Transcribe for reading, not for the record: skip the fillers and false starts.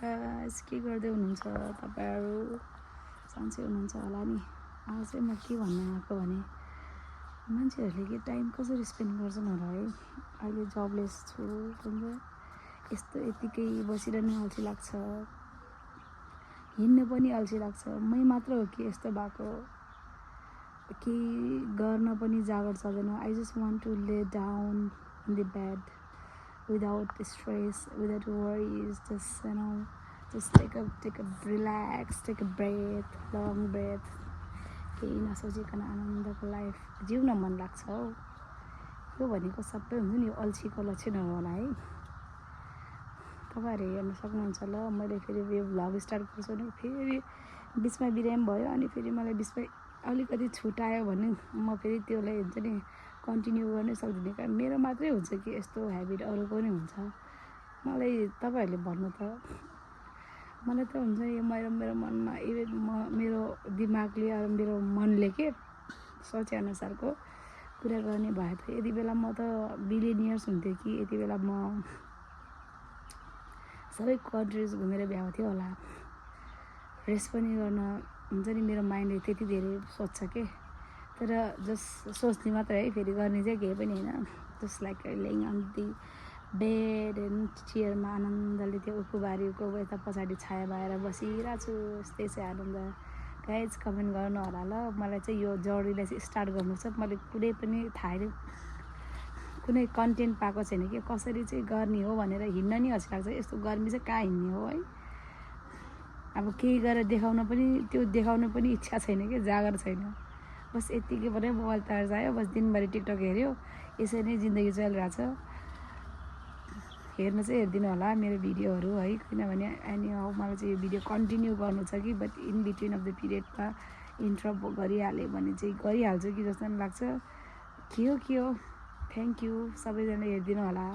Guys के गर्दै हुनुहुन्छ तपाईहरु सन्चै हुनुहुन्छ होला नि। आज चाहिँ म के भन्न आएको भने मान्छेहरूले के टाइम कसरी स्पेन्ड गर्छन् होला है। अहिले जबलेस छु भन्छ यस्तो यतिकै बसिरहनु अल्छी लाग्छ, हिँड्न पनि अल्छी लाग्छ। मै मात्र हो कि यस्तो भएको, केही गर्न पनि जागर चल्दैन। I just want to lay down in the bed without stress, without worries, just take a relax, take a breath, long breath. केही नसोचिकन आनन्दको लाइफ जिउन मन लाग्छ हौ। यो भनेको सबै हुन्छ नि अल्छीको लक्षण हो होला है। तपाईहरु हेर्न सक्नुहुन्छ ल। मैले फेरि यो भ्लग स्टार्ट गर्छु नि फेरि बिचमा बिराम भयो, अनि फेरि मलाई बिचमा अलिकति छुटायो भने म फेरि त्यसलाई हुन्छ नि कन्टिन्यू गर्नै सक्दिनँ। कारण मेरो मात्रै हुन्छ कि यस्तो ह्याबिट, अरूको पनि हुन्छ। मलाई तपाईहरुले भन्नु त, मलाई त हुन्छ यो मेरो मनमा इभन मेरो दिमागले र मेरो मनले के सोचे अनुसारको कुरा गर्ने भए त यति बेला म त बिलियनियर्स हुन्थेँ कि यति बेला म सबै कन्ट्रिज घुमेर भ्याउँथेँ होला। रेस्ट पनि गर्न हुन्छ नि, मेरो माइन्डले त्यति धेरै सोच्छ के। तर जस्ट सोच्ने मात्र है, फेरि गर्ने चाहिँ केही पनि होइन। Just like laying on the bed and चेयरमा आनन्दले त्यो उखुबारीको यता पछाडि छाया भएर बसिरहेको छु। यस्तै चाहिँ आनन्द। गाइज कमेन्ट गर्नु होला ल। मलाई चाहिँ यो जर्नीलाई चाहिँ स्टार्ट गर्नु छ। मैले कुनै पनि कुनै कन्टेन्ट पाएको छैन कि कसरी चाहिँ गर्ने हो भनेर। हिँड्न नि अल्छी लाग्छ, यस्तो गर्मी चाहिँ कहाँ हिँड्ने हो है। अब केही गरेर त्यो देखाउनु पनि इच्छा छैन कि, जागर छैन। बस यतिकै भने मोबाइल चार्ज आयो, बस दिनभरि टिकटक हेऱ्यो, यसरी नै जिन्दगी चलिरहेछ। हेर्न चाहिँ हेरिदिनु होला मेरो भिडियोहरू है, किनभने एनी हाउ मलाई चाहिँ यो भिडियो कन्टिन्यू गर्नु छ कि। But in between of the पिरियडमा इन्टरप्ट गरिहाल्यो भने चाहिँ गरिहाल्छु कि जस्तो पनि लाग्छ। के हो थ्याङ्क यू सबैजना हेरिदिनु होला।